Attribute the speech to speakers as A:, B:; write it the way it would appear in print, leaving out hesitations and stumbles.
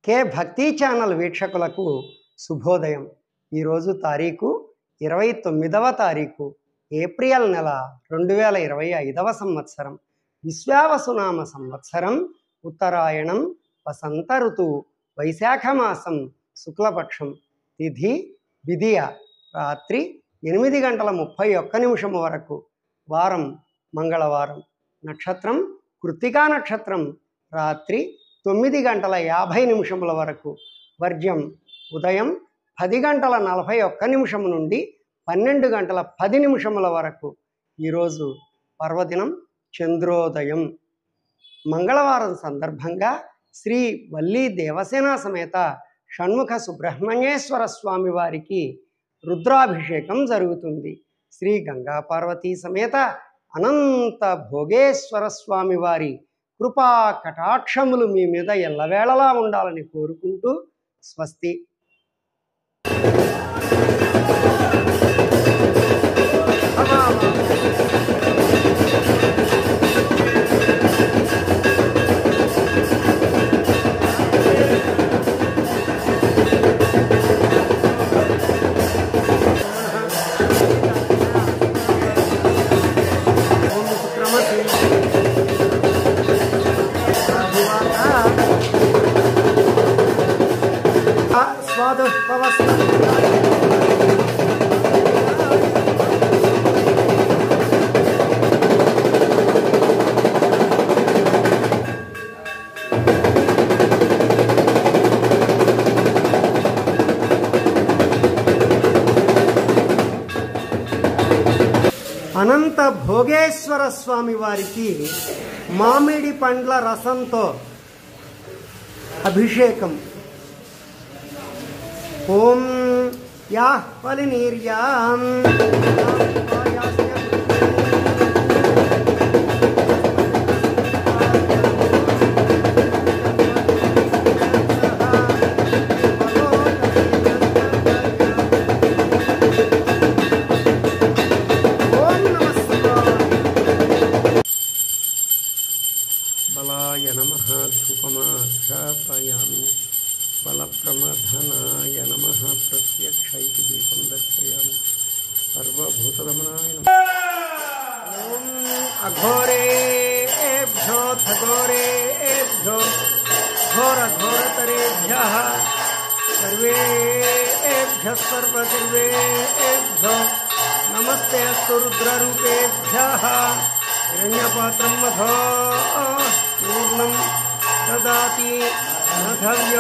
A: కే భక్తి ఛానల్ వీక్షకులకు శుభోదయం. ఈరోజు తారీఖు 29వ తారీఖు ఏప్రిల్ నెల 2025వ సంవత్సరం. విశ్వావసునామ సంవత్సరం, ఉత్తరాయణం, వసంత ఋతువు, వైశాఖ మాసం, శుక్లపక్షం, తిథి విధియ, రాత్రి 8:31 వరకు, వారం మంగళవారం, నక్షత్రం కృత్తికా నక్షత్రం, రాత్రి 9:50 వరకు, వర్జ్యం ఉదయం 10:41 నుండి 12:10 వరకు. ఈరోజు పర్వదినం చంద్రోదయం. మంగళవారం సందర్భంగా శ్రీ వల్లీ దేవసేన సమేత షణ్ముఖ సుబ్రహ్మణ్యేశ్వర స్వామి వారికి రుద్రాభిషేకం జరుగుతుంది. శ్రీ గంగా పార్వతీ సమేత అనంత భోగేశ్వర స్వామి వారి కృపా కటాక్షములు మీ మీద ఎల్లవేళలా ఉండాలని కోరుకుంటూ స్వస్తి. అనంత భోగేశ్వర స్వామి వారికి మామిడి పండ్ల రసంతో అభిషేకం. ఓం యాః ఫలినీర్యాం బలాయ నమః ధూపమాఘ్రాపయామి, బలప్రమథనాయ నమః ప్రత్యక్షైతి దీపం దర్శయామి, సర్వభూతరమణాయ నమః. ఓం అఘోరేభ్యో ఘోరేభ్యో ఘోరఘోరతరేభ్యః సర్వేభ్యః సర్వసర్వేభ్యో నమస్తే అస్తు రుద్రరూపేభ్యః. హిరణ్యపాత్రం మధో పూర్ణం దదాతి నధవ్య